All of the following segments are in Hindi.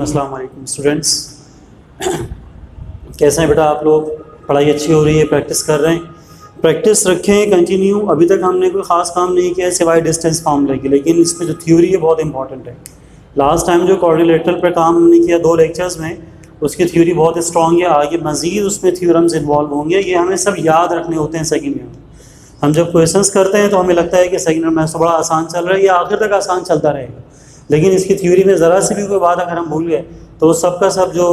अस्सलाम वालेकुम स्टूडेंट्स। कैसे हैं बेटा आप लोग? पढ़ाई अच्छी हो रही है? प्रैक्टिस कर रहे हैं? प्रैक्टिस रखें कंटिन्यू। अभी तक हमने कोई ख़ास काम नहीं किया सिवाय डिस्टेंस फार्मूले की, लेकिन इसमें जो थ्योरी है बहुत इंपॉर्टेंट है। लास्ट टाइम जो कोऑर्डिनेटर पर काम हमने किया 2 लेक्चर्स में, उसकी थ्योरी बहुत स्ट्रॉन्ग है। आगे मज़ीद उसमें थ्योरम्स इन्वॉल्व होंगे, ये हमें सब याद रखने होते हैं सेकेंड ईयर में। हम जब क्वेश्चंस करते हैं तो हमें लगता है कि सेकेंड ईयर में तो बड़ा आसान चल रहा है, या आखिर तक आसान चलता रहेगा, लेकिन इसकी थ्योरी में ज़रा सी भी कोई बात अगर हम भूल गए तो सब का सब जो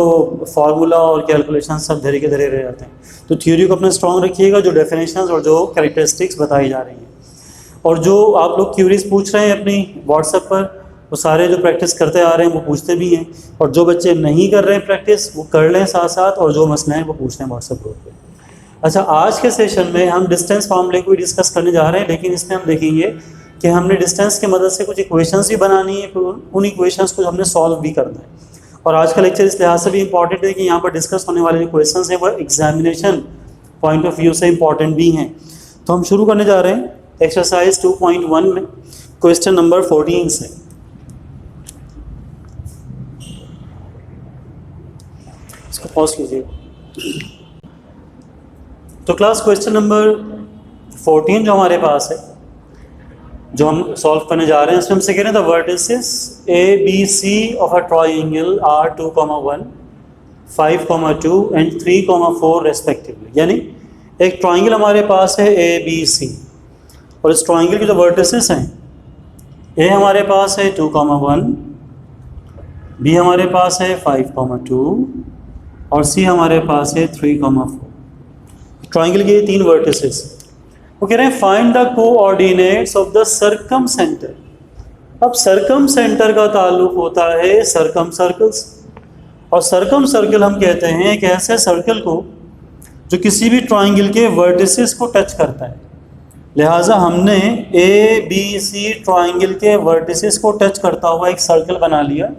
फार्मूला और कैलकुलेशन सब धरे के धरे रह जाते हैं। तो थ्योरी को अपना स्ट्रॉन्ग रखिएगा, जो डेफिनेशंस और जो कैरेक्टरिस्टिक्स बताई जा रही हैं। और जो आप लोग क्यूरीज पूछ रहे हैं अपनी व्हाट्सएप पर, वो सारे जो प्रैक्टिस करते आ रहे हैं वो पूछते भी हैं, और जो बच्चे नहीं कर रहे हैं प्रैक्टिस वो कर लें साथ साथ, और जो मसले हैं वो पूछ लें व्हाट्सएप ग्रुप पर। अच्छा, आज के सेशन में हम डिस्टेंस फार्मूले को डिस्कस करने जा रहे हैं, लेकिन इसमें हम देखेंगे कि हमने डिस्टेंस की मदद से कुछ इक्वेशंस भी बनानी है, फिर उन इक्वेशंस को हमने सॉल्व भी करना है। और आज का लेक्चर इस लिहाज से भी इंपॉर्टेंट है कि यहाँ पर डिस्कस होने वाले जो क्वेश्चंस हैं वो एग्जामिनेशन पॉइंट ऑफ व्यू से इंपॉर्टेंट भी हैं। तो हम शुरू करने जा रहे हैं एक्सरसाइज 2.1 में क्वेश्चन नंबर 14 से। इसको पॉज कीजिए। तो क्लास क्वेश्चन नंबर 14 जो हमारे पास है, जो हम सॉल्व करने जा रहे हैं, इसमें हमसे कह रहे हैं the vertices A B C of a triangle are 2,1, 5,2 and 3,4 respectively. यानी एक ट्राइंगल हमारे पास है ए बी सी, और इस ट्राइंगल के जो वर्टिसेस हैं, ए हमारे पास है 2,1, बी हमारे पास है 5,2 और सी हमारे पास है 3,4। ट्राइंगल के 3 वर्टिसेस। वो कह रहे हैं find the coordinates of the circum centre. अब सर्कम सेंटर का ताल्लुक होता है सर्कम सर्कल से, और सर्कम सर्कल हम कहते हैं एक ऐसे सर्कल को जो किसी भी ट्राइंगल के वर्टिसेस को टच करता है। लिहाजा हमने ए बी सी ट्राइंगल के वर्टिसेस को टच करता हुआ एक सर्कल बना लिया।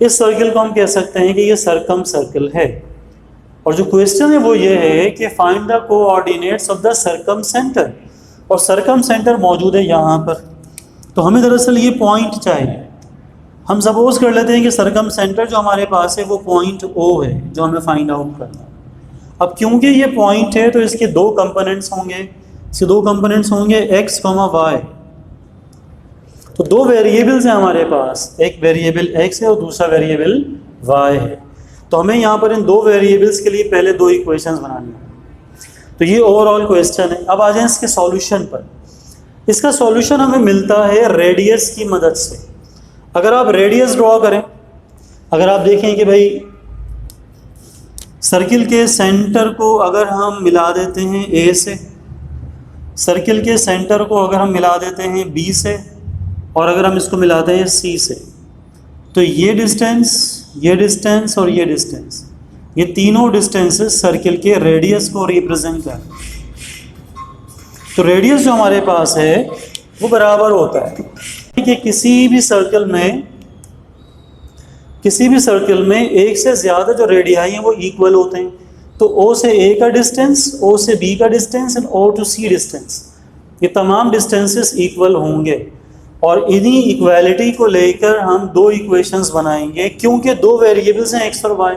इस सर्कल को हम कह सकते हैं कि ये सर्कम सर्कल है। और जो क्वेश्चन है वो ये है कि find the coordinates of the circum centre, और सर्कम सेंटर मौजूद है यहाँ पर। तो हमें दरअसल ये पॉइंट चाहिए। हम सपोज कर लेते हैं कि सर्कम सेंटर जो हमारे पास है वो पॉइंट ओ है, जो हमें फाइंड आउट करना है। अब क्योंकि ये पॉइंट है तो इसके 2 कंपोनेंट्स होंगे। इसके 2 कंपोनेंट्स होंगे x, y। तो 2 वेरिएबल्स हैं हमारे पास, एक वेरिएबल x है और दूसरा वेरिएबल y है। तो हमें यहाँ पर इन 2 वेरिएबल्स के लिए पहले 2 इक्वेशंस बनानी है। तो ये ओवरऑल क्वेश्चन है। अब आ जाएं इसके सॉल्यूशन पर। इसका सॉल्यूशन हमें मिलता है रेडियस की मदद से। अगर आप रेडियस ड्रॉ करें, अगर आप देखें कि भाई सर्किल के सेंटर को अगर हम मिला देते हैं ए से, सर्किल के सेंटर को अगर हम मिला देते हैं बी से, और अगर हम इसको मिलाते हैं सी से, तो ये डिस्टेंस, ये डिस्टेंस और ये डिस्टेंस, ये तीनों डिस्टेंसेस सर्किल के रेडियस को रिप्रेजेंट कर। तो रेडियस जो हमारे पास है वो बराबर होता है कि किसी भी सर्कल में एक से ज़्यादा जो रेडियाई हैं वो इक्वल होते हैं। तो ओ से ए का डिस्टेंस, ओ से बी का distance and O to C distance, ये तमाम डिस्टेंसेस इक्वल होंगे। और इन्हीं इक्वालिटी को लेकर हम 2 इक्वेशंस बनाएंगे, क्योंकि 2 वेरिएबल्स हैं x और y,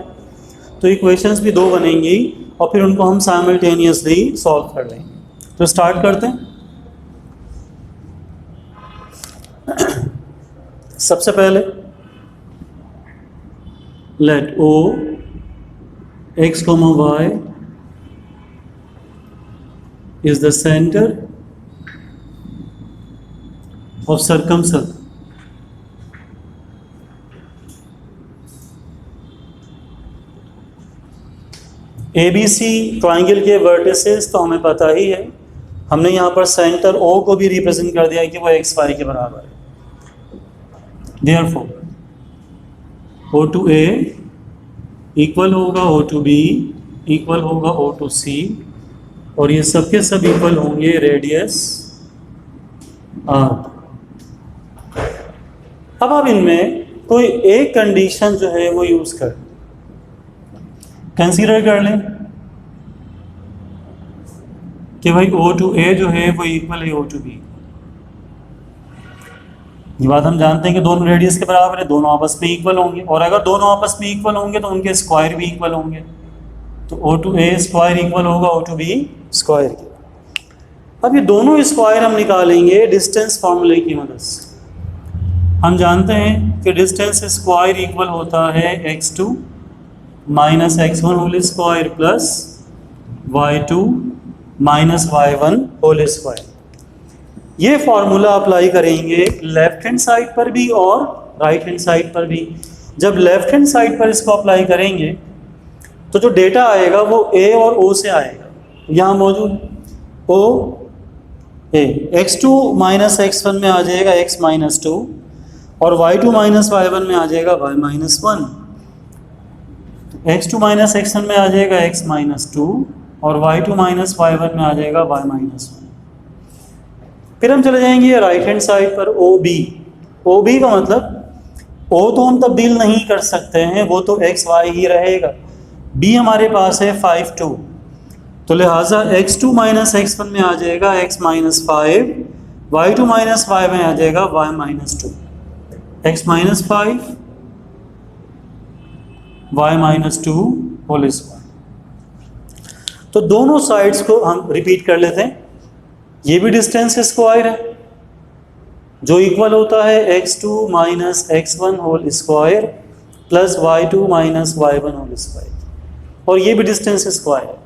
तो इक्वेशंस भी 2 बनेंगी और फिर उनको हम साइमल्टेनियसली सॉल्व कर लेंगे। तो स्टार्ट करते हैं। सबसे पहले let O x, y is the center of circumcircle। ABC triangle के वर्टिसेस तो हमें पता ही है। हमने यहाँ पर सेंटर O को भी रिप्रेजेंट कर दिया है कि वो x y के बराबर है। Therefore O to A equal होगा O to B, इक्वल होगा O to C, और ये सब के सब इक्वल होंगे रेडियस R। अब आप इनमें कोई एक कंडीशन जो है वो यूज कर कंसीडर कर लें कि भाई O to A जो है वो इक्वल है O to B। ये बात हम जानते हैं कि दोनों रेडियस के बराबर है, दोनों आपस में इक्वल होंगे, और अगर दोनों आपस में इक्वल होंगे तो उनके स्क्वायर भी इक्वल होंगे। तो O to A square equal होगा O टू B स्क्वायर के। अब ये दोनों स्क्वायर हम निकालेंगे डिस्टेंस फॉर्मूले की मदद से। हम जानते हैं कि डिस्टेंस स्क्वायर इक्वल होता है x2 minus x1 whole square plus y2 minus y1 whole square. ये फॉर्मूला अप्लाई करेंगे लेफ्ट हैंड साइड पर भी और राइट हैंड साइड पर भी। जब लेफ्ट हैंड साइड पर इसको अप्लाई करेंगे तो जो डेटा आएगा वो A और O से आएगा, यहाँ मौजूद O A x2 minus x1 में आ जाएगा x माइनस 2 और y2 माइनस y1 में आ जाएगा y minus 1। x2 minus x1 में आ जाएगा x माइनस 2 और y2 माइनस y1 में आ जाएगा y माइनस 1। फिर हम चले जाएंगे राइट हैंड साइड पर OB। OB का मतलब O तो हम तब्दील नहीं कर सकते हैं, वो तो x y ही रहेगा। B हमारे पास है 5 2, तो लिहाजा x2 माइनस x1 में आ जाएगा x minus 5, y2 minus y में आ जाएगा y minus 2, x minus 5 y minus 2 whole square. तो दोनों साइड्स को हम रिपीट कर लेते हैं। ये भी डिस्टेंस स्क्वायर है जो इक्वल होता है x2 minus x1 whole square plus y2 minus y1 whole square, और ये भी डिस्टेंस स्क्वायर है,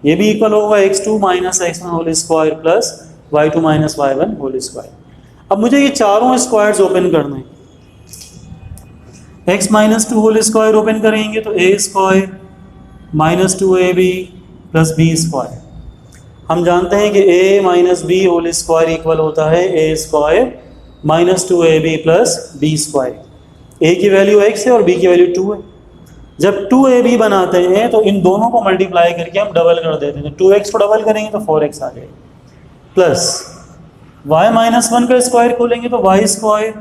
ये भी इक्वल होगा x2 minus x1 whole square plus y2 minus y1 whole square. अब मुझे ये चारों स्क्वायर्स ओपन करने हैं। x minus 2 whole square open करेंगे तो a square minus 2ab plus b square. हम जानते हैं कि a minus B whole square equal होता है a square minus 2ab plus b square. a की वैल्यू x है और b की वैल्यू 2 है। जब 2ab बनाते हैं तो इन दोनों को मल्टीप्लाई करके हम डबल कर देते हैं। 2x को डबल करेंगे तो 4x आ जाएगा प्लस y माइनस 1 का स्क्वायर खोलेंगे तो y square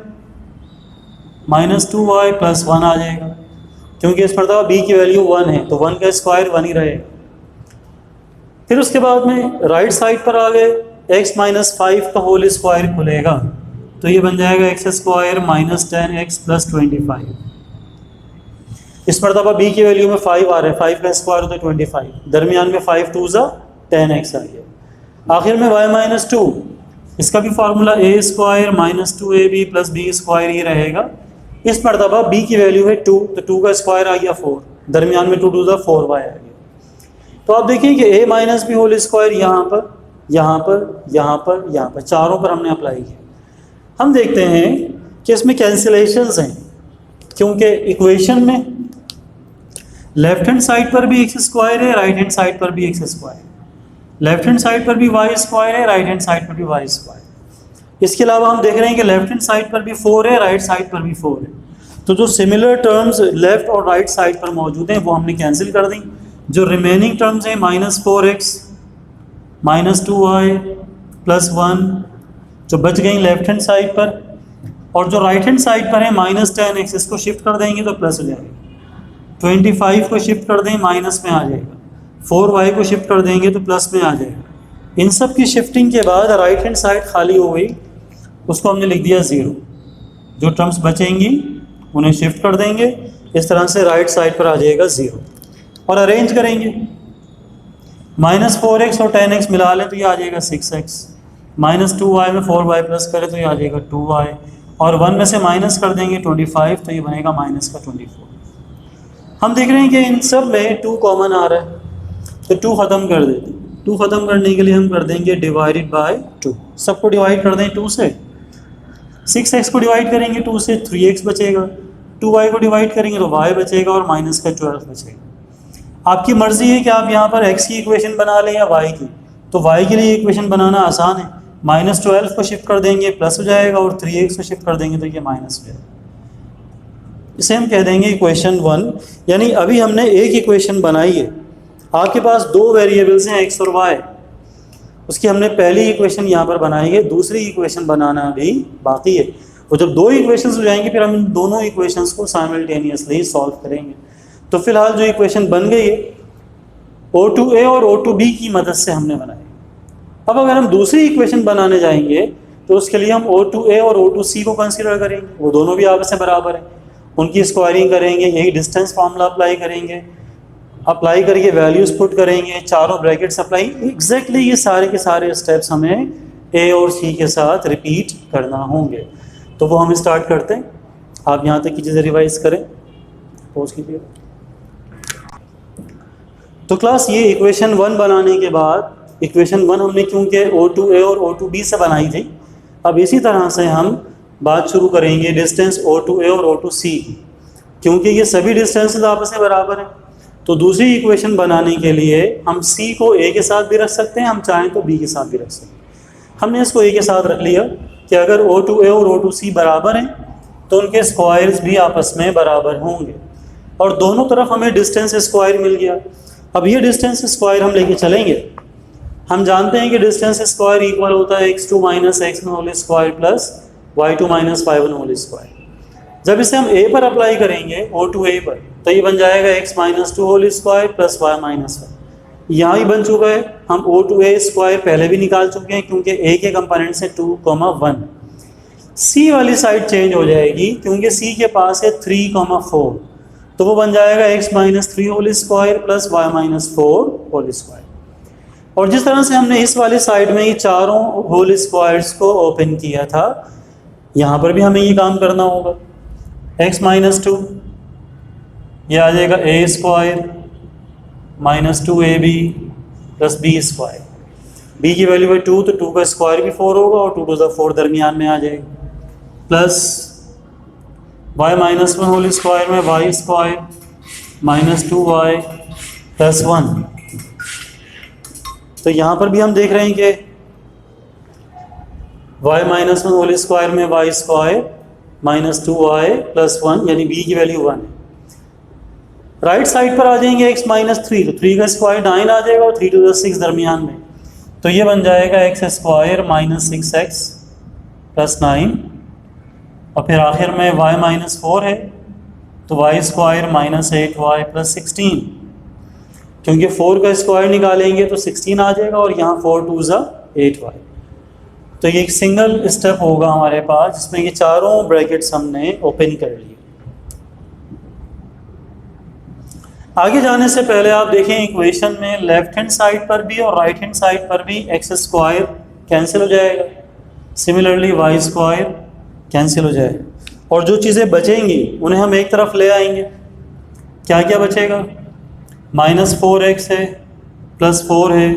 minus 2y plus 1 आ जाएगा, क्योंकि इस मरतबा b की वैल्यू 1 है तो 1 का स्क्वायर 1 ही रहेगा। फिर उसके बाद में राइट साइड पर आ गए x माइनस 5 का होल स्क्वायर खुलेगा तो ये बन जाएगा x square minus 10x plus 25। इस मरतबा b की वैल्यू में 5 आ रहा है, 5 का स्क्वायर होता है 25, दरमियान में 5 2 ज़ा 10x आ गया। आखिर में y माइनस 2, इसका भी formula a square minus 2ab plus b square ही रहेगा। इस मरतबा b की वैल्यू है 2, तो 2 का स्क्वायर आ गया 4, दरमियान में 2 2 ज़ा 4y आ गया। तो आप देखिए कि a minus B whole square यहाँ पर, यहाँ पर, यहाँ पर, यहाँ पर, चारों पर हमने अप्लाई किया। हम देखते हैं कि इसमें कैंसिलेशंस हैं, क्योंकि इक्वेशन में लेफ्ट हैंड साइड पर भी एक्स स्क्वायर है, राइट हैंड साइड पर भी x square, left hand side पर भी वाई स्क्वायर है, राइट हैंड साइड पर भी वाई स्क्वायर। इसके अलावा हम देख रहे हैं कि लेफ्ट हैंड साइड पर भी 4 है, राइट साइड पर भी 4 है। तो जो सिमिलर टर्म्स लेफ्ट और राइट साइड पर मौजूद हैं वो हमने कैंसिल कर दी। जो रिमेनिंग टर्म्स हैं minus 4x minus 2y plus 1 जो बच गई लेफ्ट हैंड साइड पर, और जो राइट हैंड साइड पर है माइनस 10x, इसको शिफ्ट कर देंगे तो प्लस हो जाएगा। 25 को शिफ्ट कर दें माइनस में आ जाएगा, 4y को शिफ्ट कर देंगे तो प्लस में आ जाएगा। इन सब की शिफ्टिंग के बाद राइट हैंड साइड खाली हो गई, उसको हमने लिख दिया 0। जो टर्म्स बचेंगी उन्हें शिफ्ट कर देंगे, इस तरह से राइट साइड पर आ जाएगा 0 और अरेंज करेंगे। माइनस 4x और 10x मिला लें तो ये आ जाएगा 6x, माइनस 2y में 4y प्लस करें तो ये आ जाएगा 2y, और 1 में से माइनस कर देंगे 25 तो ये बनेगा माइनस का 24। हम देख रहे हैं कि इन सब में 2 कॉमन आ रहा है, तो 2 ख़त्म कर देते हैं। 2 ख़त्म करने के लिए हम कर देंगे डिवाइडेड बाय 2, सबको डिवाइड कर दें 2 से। 6x को डिवाइड करेंगे 2 से 3x बचेगा, 2y को डिवाइड करेंगे तो y बचेगा और माइनस का 12 बचेगा। आपकी मर्ज़ी है कि आप यहाँ पर x की इक्वेशन बना लें या y की। तो y के लिए इक्वेशन बनाना आसान है, माइनस 12 को शिफ्ट कर देंगे प्लस हो जाएगा और 3x को शिफ्ट कर देंगे तो ये माइनस हो जाएगा। इसे हम कह देंगे इक्वेशन 1। यानी अभी हमने एक इक्वेशन बनाई है, आपके पास 2 वेरिएबल्स हैं x और y, उसकी हमने पहली इक्वेशन यहाँ पर बनाई है, दूसरी इक्वेशन बनाना भी बाकी है। और जब 2 इक्वेशंस हो जाएंगे फिर हम इन दोनों इक्वेशंस को साइमल्टेनियसली सॉल्व करेंगे। तो फिलहाल जो इक्वेशन बन गई है O2A और O2B की मदद से हमने बनाई। अब अगर हम दूसरी इक्वेशन बनाने जाएंगे तो उसके लिए हम O2A और O2C को कंसीडर करेंगे, वो दोनों भी आपस में बराबर हैं, उनकी स्क्वायरिंग करेंगे, यही डिस्टेंस फार्मूला अप्लाई करेंगे, अप्लाई करके वैल्यूज़ पुट करेंगे, चारों ब्रैकेट्स अप्लाई, एग्जैक्टली ये सारे के सारे स्टेप्स हमें A और C के साथ रिपीट करना होंगे। तो वो हम स्टार्ट करते हैं, आप यहाँ तक की चीज़ें रिवाइज करें, पोज कीजिए। तो क्लास ये इक्वेशन 1 बनाने के बाद, इक्वेशन 1 हमने क्योंकि O2A और O2B से बनाई थी, अब इसी तरह से हम बात शुरू करेंगे डिस्टेंस O2A और O2C की, क्योंकि ये सभी डिस्टेंसेस आपस में बराबर हैं। तो दूसरी इक्वेशन बनाने के लिए हम C को A के साथ भी रख सकते हैं, हम चाहें तो B के साथ भी रख सकते हैं। हमने इसको A के साथ रख लिया कि अगर O2A और O2C बराबर हैं तो उनके स्क्वायर्स भी आपस में बराबर होंगे, और दोनों तरफ हमें डिस्टेंस स्क्वायर मिल गया। अब ये डिस्टेंस स्क्वायर हम लेके चलेंगे, हम जानते हैं कि डिस्टेंस स्क्वायर इक्वल होता है x2 minus x1 whole square plus y2 minus y1 whole square. जब इसे हम A पर अप्लाई करेंगे, O2A पर, तो ये बन जाएगा x minus 2 whole square plus y minus 1। यहाँ ही बन चुका है, हम O2A स्क्वायर पहले भी निकाल चुके हैं क्योंकि A के कंपोनेंट से 2, 1। C वाली साइड चेंज हो जाएगी क्योंकि C के पास है 3, 4, तो वो बन जाएगा x minus 3 whole square plus y minus 4 whole square. और जिस तरह से हमने इस वाली साइड में ये चारों होल स्क्वायर्स को ओपन किया था, यहाँ पर भी हमें ये काम करना होगा। x माइनस 2, ये आ जाएगा a square minus 2ab plus b square, b की वैल्यू है 2, तो 2 का स्क्वायर भी 4 होगा और 2 टू द 4 दरमियान में आ जाएगा, plus y minus 1 whole square में y square minus 2y plus 1। तो यहाँ पर भी हम देख रहे हैं कि y माइनस 1 होल स्क्वायर में y square minus 2y plus 1, यानी b की वैल्यू 1 है। राइट साइड पर आ जाएंगे x माइनस 3, तो 3 का स्क्वायर 9 आ जाएगा और 3 टू द 6 दरमियान में, तो ये बन जाएगा x square minus 6x plus 9, और फिर आखिर में y माइनस 4 है तो y square minus 8y plus 16, क्योंकि 4 का स्क्वायर निकालेंगे तो 16 आ जाएगा और यहाँ 4 टू ज़ा 8y। तो ये एक सिंगल स्टेप होगा हमारे पास जिसमें ये चारों ब्रैकेट्स हमने ओपन कर लिए। आगे जाने से पहले आप देखें इक्वेशन में लेफ्ट हैंड साइड पर भी और राइट हैंड साइड पर भी एक्स स्क्वायर कैंसिल हो जाएगा, सिमिलरली वाई स्क्वायर कैंसिल हो जाएगा, और जो चीज़ें बचेंगी उन्हें हम एक तरफ ले आएंगे। क्या क्या बचेगा? माइनस 4x है प्लस 4 है,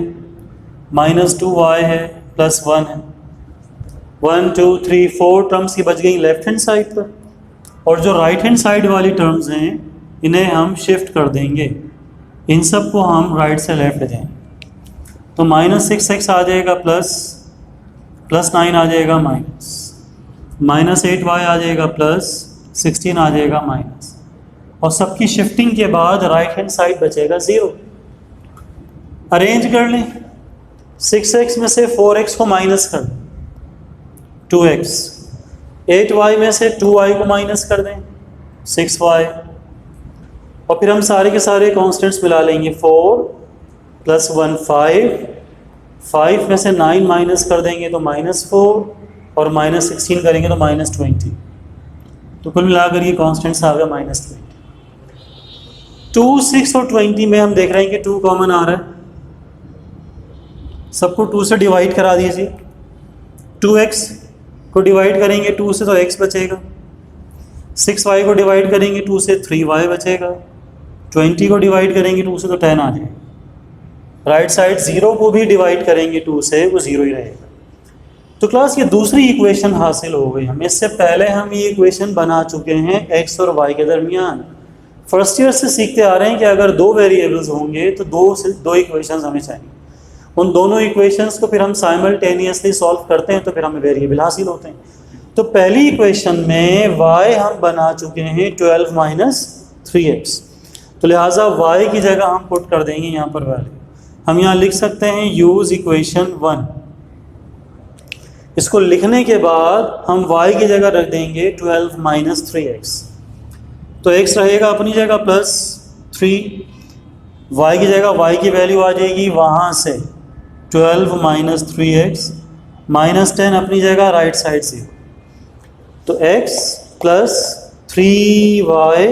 माइनस 2y है प्लस 1 है, 1 2 3 4 टर्म्स की बच गई लेफ्ट हैंड साइड पर, और जो राइट हैंड साइड वाली टर्म्स हैं इन्हें हम शिफ्ट कर देंगे, इन सब को हम राइट से लेफ्ट ले जाएंगे। तो माइनस 6x आ जाएगा प्लस 9 आ जाएगा माइनस 8y आ जाएगा प्लस 16 आ जाएगा माइनस, और सबकी शिफ्टिंग के बाद राइट हैंड साइड बचेगा 0। अरेंज कर लें, 6x में से 4x को माइनस कर दें 2x, 8y में से 2y को माइनस कर दें 6y, और फिर हम सारे के सारे कॉन्स्टेंट्स मिला लेंगे। 4 प्लस 1 5 में से 9 माइनस कर देंगे तो -4, और माइनस 16 करेंगे तो -20, तो कुल मिलाकर ये कॉन्स्टेंट्स आ गया -20। 2 6 और 20 में हम देख रहे हैं कि 2 कॉमन आ रहा है, सबको 2 से डिवाइड करा दीजिए। 2x को डिवाइड करेंगे 2 से तो x बचेगा, 6y को डिवाइड करेंगे 2 से 3y बचेगा, 20 को डिवाइड करेंगे 2 से तो 10 आ जाएगा। राइट साइड 0 को भी डिवाइड करेंगे 2 से, वो 0 ही रहेगा। तो क्लास ये दूसरी इक्वेशन हासिल हो गई हमें। इससे पहले हम ये इक्वेशन बना चुके हैं x और y के दरमियान। फर्स्ट ईयर से सीखते आ रहे हैं कि अगर 2 वेरिएबल्स होंगे तो दो इक्वेशंस हमें चाहिए, उन दोनों इक्वेशंस को फिर हम साइमल्टेनियसली सॉल्व करते हैं तो फिर हमें वेरिएबल हासिल होते हैं। तो पहली इक्वेशन में y हम बना चुके हैं 12 माइनस 3x, तो लिहाजा y की जगह हम पुट कर देंगे यहाँ पर वैल्यू। हम यहाँ लिख सकते हैं यूज इक्वेशन 1। इसको लिखने के बाद हम y की जगह रख देंगे 12 माइनस 3x, तो x रहेगा अपनी जगह प्लस 3, y की जगह y की वैल्यू आ जाएगी वहाँ से 12 माइनस 3x -10 अपनी जगह, राइट साइड 0। तो x plus 3y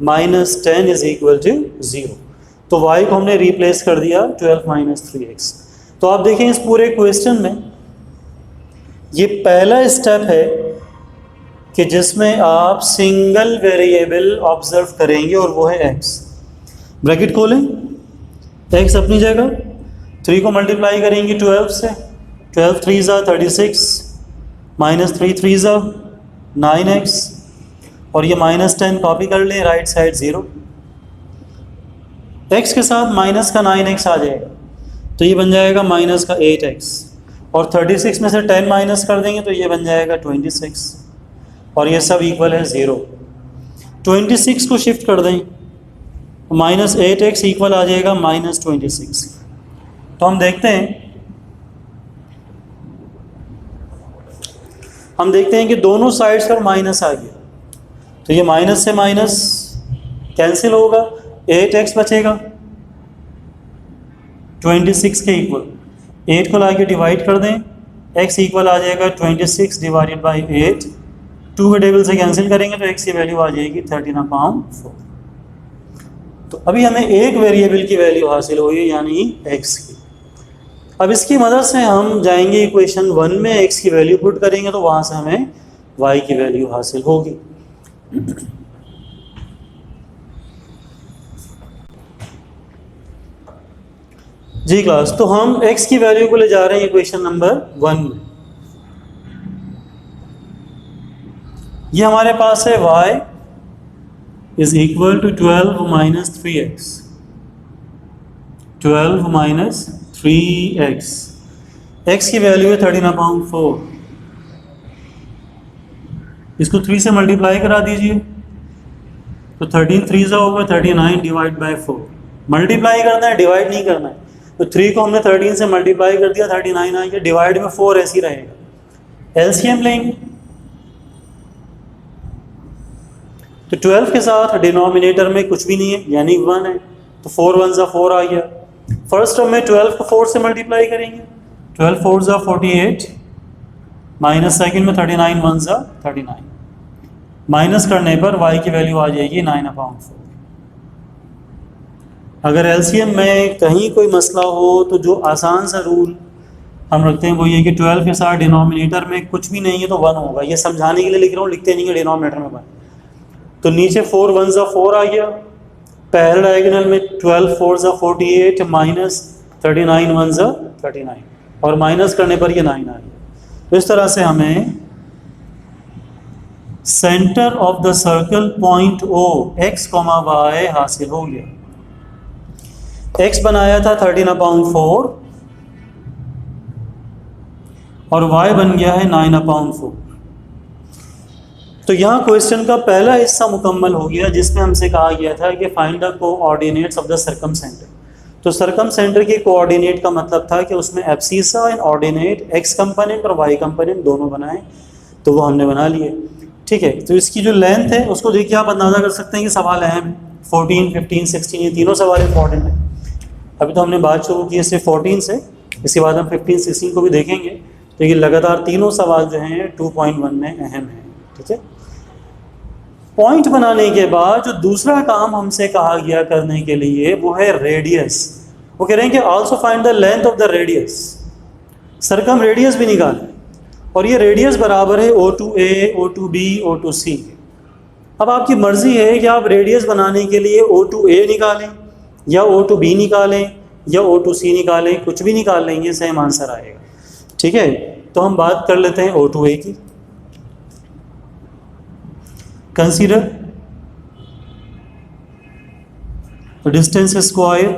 minus 10 is equal to 0। तो y को हमने रिप्लेस कर दिया 12 माइनस 3x। तो आप देखें इस पूरे क्वेश्चन में ये पहला स्टेप है कि जिसमें आप सिंगल वेरिएबल ऑब्जर्व करेंगे और वो है x। ब्रैकेट खोलें, x अपनी जगह, 3 को मल्टीप्लाई करेंगे 12 से, 12 3 ज़ा 36, माइनस 3 3 ज़ा 9x, और ये -10 कॉपी कर लें, राइट साइड 0। x के साथ माइनस का 9x आ जाएगा, तो ये बन जाएगा माइनस का 8x, और 36 में से 10 माइनस कर देंगे तो ये बन जाएगा 26, और ये सब इक्वल है 0। 26 को शिफ्ट कर दें, माइनस 8x इक्वल आ जाएगा -26। तो हम देखते हैं कि दोनों साइड्स पर माइनस आ गया, तो ये माइनस से माइनस कैंसिल होगा, 8x बचेगा 26 के इक्वल। 8 को लाके डिवाइड कर दें, x इक्वल आ जाएगा 26 डिवाइडेड बाई 8। 2 के टेबल से कैंसिल करेंगे तो x की वैल्यू आ जाएगी 13/4। तो अभी हमें एक वेरिएबल की वैल्यू हासिल हुई है, यानी x की। अब इसकी मदद से हम जाएंगे इक्वेशन 1 में, x की वैल्यू पुट करेंगे तो वहाँ से हमें y की वैल्यू हासिल होगी। जी क्लास, तो हम x की वैल्यू को ले जा रहे हैं इक्वेशन नंबर 1 में। ये हमारे पास है y is equal to 12 minus 3x, 12 minus 3x। x की वैल्यू है 13/4। इसको 3 से मल्टीप्लाई करा दीजिए, तो 13 3 ज़ा होगा 39 डिवाइड बाई 4। मल्टीप्लाई करना है, डिवाइड नहीं करना है। तो 3 को हमने 13 से मल्टीप्लाई कर दिया, 39 आ गया, डिवाइड में 4 ऐसे ही रहेगा। एलसीएम लेंगे तो 12 के साथ डिनोमिनेटर में कुछ भी नहीं है, यानी 1 है, तो 4 1 ज़ा 4 आ गया। फर्स्ट टर्म में 12 को 4 से मल्टीप्लाई करेंगे, 12 4 ज़ा 48, माइनस सेकंड में 39 1 ज़ा 39। माइनस करने पर y की वैल्यू आ जाएगी 9/4। अगर एलसीएम में कहीं कोई मसला हो तो जो आसान सा रूल हम रखते हैं वो ये कि 12 के साथ डिनोमिनेटर में कुछ भी नहीं है तो 1 होगा। ये समझाने के लिए लिख रहा हूँ, लिखते नहीं है डिनोमिनेटर में 1। तो नीचे 4 1 ज़ा 4 आ गया, पहले डायगोनल में 12 4 ज़ा 48 माइनस 39 1 ज़ा 39, और माइनस करने पर ये 9 आ गया। तो इस तरह से हमें centre of the circle point O x, y हासिल हो गया। x बनाया था 13/4 और y बन गया है 9/4। तो यहाँ क्वेश्चन का पहला हिस्सा मुकम्मल हो गया, जिसमें हमसे कहा गया था कि find the coordinates of the circum centre. तो सर्कम सेंटर के कोऑर्डिनेट का मतलब था कि उसमें abscissa and ordinate x component और y कंपोनेंट दोनों बनाए, तो वो हमने बना लिए। ठीक है, तो इसकी जो लेंथ है उसको देखिए आप अंदाज़ा कर सकते हैं कि सवाल अहम है। 14 15 16 ये तीनों सवाल इंपॉर्टेंट है। अभी तो हमने बात शुरू की है सिर्फ 14 से, इसके बाद हम 15 16 को भी देखेंगे। तो ये लगातार तीनों सवाल जो हैं 2.1 में अहम हैं। ठीक है, पॉइंट बनाने के बाद जो दूसरा काम हमसे कहा गया करने के लिए वो है रेडियस। वो कह रहे हैं कि also find the length of the radius, circum radius भी निकालें, और ये रेडियस बराबर है O2A, O2B, O2C। अब आपकी मर्जी है कि आप रेडियस बनाने के लिए O2A निकालें या O2B निकालें या O2C निकालें, कुछ भी निकाल लेंगे सेम आंसर आएगा। ठीक है, तो हम बात कर लेते हैं O2A की। कंसीडर डिस्टेंस स्क्वायर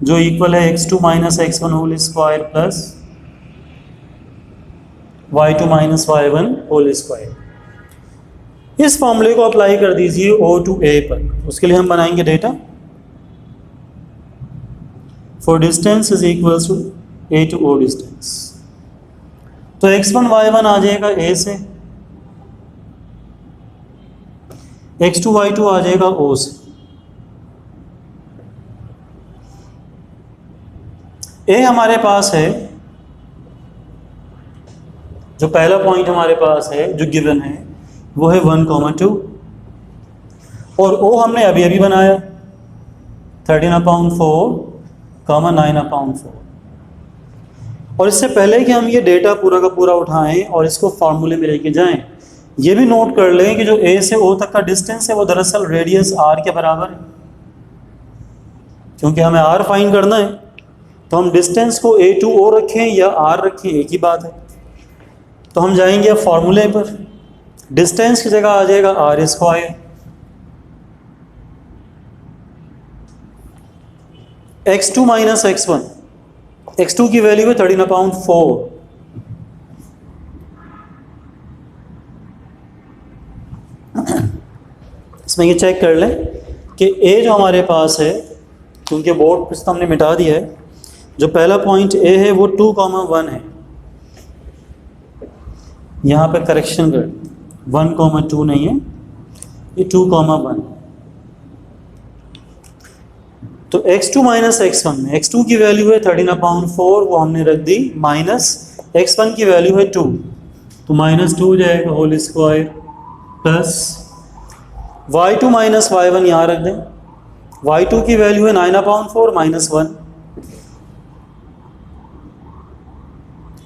जो इक्वल है x2 minus x1 whole square plus y2 minus y1 whole square. इस फॉर्मूले को अप्लाई कर दीजिए O2A पर। उसके लिए हम बनाएंगे data for distance is equal to A to O distance. तो x1 y1 आ जाएगा A से, x2 y2 आ जाएगा O से। A हमारे पास है जो पहला पॉइंट हमारे पास है जो गिवन है वो है 1,2 और ओ हमने अभी अभी बनाया 13/4, 9/4। और इससे पहले कि हम ये डेटा पूरा का पूरा उठाएं और इसको फार्मूले में लेके जाएं, ये भी नोट कर लें कि जो ए से ओ तक का डिस्टेंस है वो दरअसल रेडियस आर के बराबर है। क्योंकि हमें आर फाइंड करना है तो हम डिस्टेंस को ए टू ओ रखें या आर रखें, एक ही बात है। तो हम जाएंगे अब फॉर्मूले पर। डिस्टेंस की जगह आ जाएगा are square, x2 minus x1। x2 की वैल्यू है 13/4। इसमें ये चेक कर लें कि a जो हमारे पास है, क्योंकि बोर्ड पर तो हमने मिटा दिया है, जो पहला पॉइंट a है वो 2,1 है। यहाँ पे करेक्शन कर 1,2 नहीं है, ये 2,1। तो x2 माइनस x1 में x2 की वैल्यू है 13/4, वो हमने रख दी, माइनस x1 की वैल्यू है 2, तो -2 जाएगा whole square, plus y2 minus y1 यहाँ रख दें। y2 की वैल्यू है 9/4 -1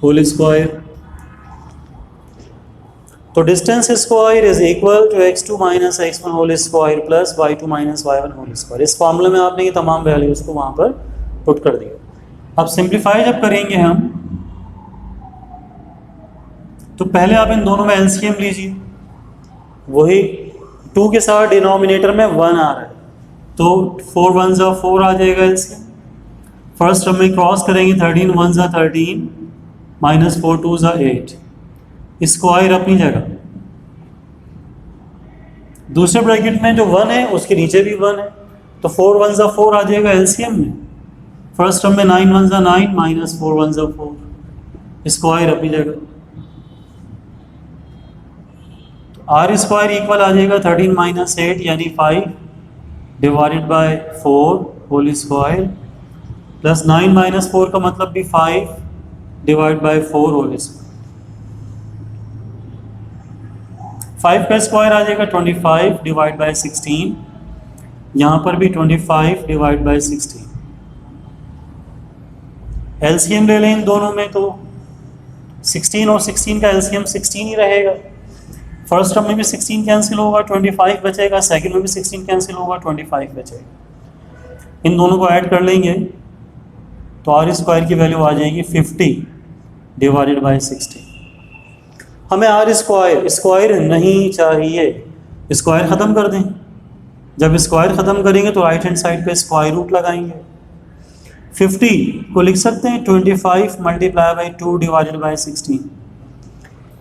होल स्क्वायर। तो distance square is equal to x2 minus x1 whole square plus y2 minus y1 whole square. इस फॉर्मूले में आपने ये तमाम वैल्यूज को वहां पर पुट कर दिया। अब सिंप्लीफाई जब करेंगे हम, तो पहले आप इन दोनों में एलसीएम लीजिए। वही 2 के साथ डिनोमिनेटर में 1 आ रहा है, तो 4 1 जा 4 आ जाएगा एलसीएम। फर्स्ट टर्म में क्रॉस करेंगे, 13 1 जा 13 माइनस 4 2 जा 8, स्क्वायर अपनी जगह। दूसरे ब्रैकेट में जो 1 है उसके नीचे भी 1 है, तो 4 1 जा 4 आ जाएगा एलसीएम में। फर्स्ट टर्म में 9 1 जा 9 माइनस 4 1 जा 4, स्क्वायर अपनी जगह। तो आर स्क्वायर इक्वल आ जाएगा 13 माइनस 8 यानी 5 divided by 4 whole square, plus 9 minus 4 का मतलब भी 5 डिवाइड बाय 4 होल स्क्वायर। 5 का स्क्वायर आ जाएगा 25 डिवाइड बाय 16, यहाँ पर भी 25 डिवाइड बाय 16। एलसीएम ले लें इन दोनों में, तो 16 और 16 का एलसीएम 16 ही रहेगा। फर्स्ट टर्म में भी 16 कैंसिल होगा, 25 बचेगा, सेकंड में भी 16 कैंसिल होगा, 25 बचेगा। इन दोनों को ऐड कर लेंगे तो आर स्क्वायर की वैल्यू आ जाएगी 50 डिवाइडेड बाय 60। हमें आर स्क्वायर नहीं चाहिए, स्क्वायर ख़त्म कर दें। जब स्क्वायर ख़त्म करेंगे तो राइट हैंड साइड पे स्क्वायर रूट लगाएंगे। 50 को लिख सकते हैं 25 मल्टीप्लाई बाई 2 डिवाइडेड बाई 16,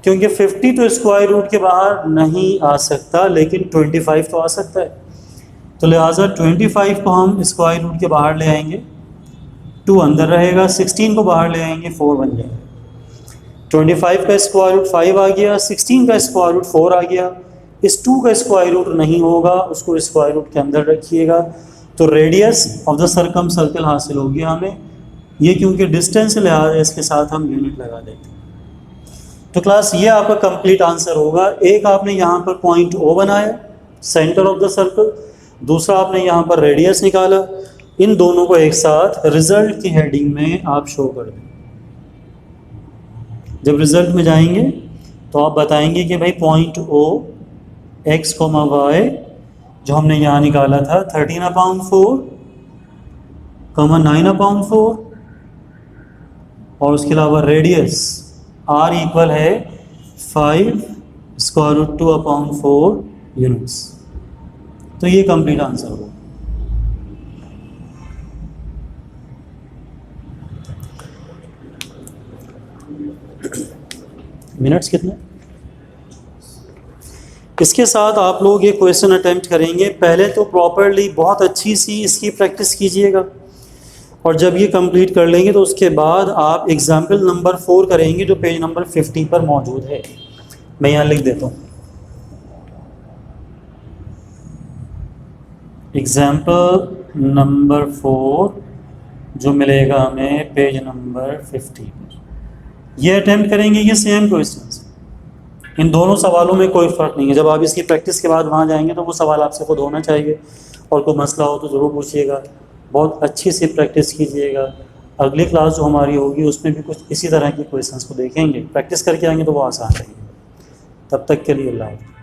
क्योंकि 50 तो स्क्वायर रूट के बाहर नहीं आ सकता, लेकिन 25 तो आ सकता है। तो लिहाजा 25 को हम स्क्वायर रूट के बाहर ले आएंगे, 2 अंदर रहेगा, 16 को बाहर ले आएंगे, 4 बन जाएगा। 25 का स्क्वायर रूट 5 आ गया, 16 का स्क्वायर रूट 4 आ गया। इस 2 का स्क्वायर रूट नहीं होगा, उसको स्क्वायर रूट के अंदर रखिएगा, तो radius of the circum circle हासिल हो गया हमें। ये क्योंकि डिस्टेंस से लिहाज है, इसके साथ हम यूनिट लगा देते हैं। तो क्लास ये आपका कंप्लीट आंसर होगा। एक आपने यहाँ पर पॉइंट ओ बनाया सेंटर ऑफ द सर्कल, दूसरा आपने यहाँ पर रेडियस निकाला। इन दोनों को एक साथ रिजल्ट की हेडिंग में आप शो कर दें। जब रिजल्ट में जाएंगे तो आप बताएंगे कि भाई पॉइंट ओ x, y जो हमने यहाँ निकाला था 13/4, 9/4, और उसके अलावा रेडियस r इक्वल है 5 स्क्वायर रूट 2/4 यूनिट्स। तो ये कंप्लीट आंसर होगा। मिनट्स कितने? इसके साथ आप लोग ये क्वेश्चन अटेम्प्ट करेंगे। पहले तो प्रॉपरली बहुत अच्छी सी इसकी प्रैक्टिस कीजिएगा, और जब ये कंप्लीट कर लेंगे तो उसके बाद आप एग्जाम्पल नंबर 4 करेंगे जो पेज नंबर 50 पर मौजूद है। मैं यहाँ लिख देता हूँ, एग्जाम्पल नंबर 4 जो मिलेगा हमें पेज नंबर 50 पर। ये अटेम्प्ट करेंगे ये सेम क्वेश्चंस। इन दोनों सवालों में कोई फ़र्क नहीं है। जब आप इसकी प्रैक्टिस के बाद वहाँ जाएंगे तो वो सवाल आपसे खुद होना चाहिए, और कोई मसला हो तो ज़रूर पूछिएगा, बहुत अच्छी सी प्रैक्टिस कीजिएगा। अगली क्लास जो हमारी होगी उसमें भी कुछ इसी तरह की क्वेश्चंस को देखेंगे, प्रैक्टिस करके आएंगे तो वो आसान रहेंगे। तब तक के लिए अल्लाह हाफ़िज़।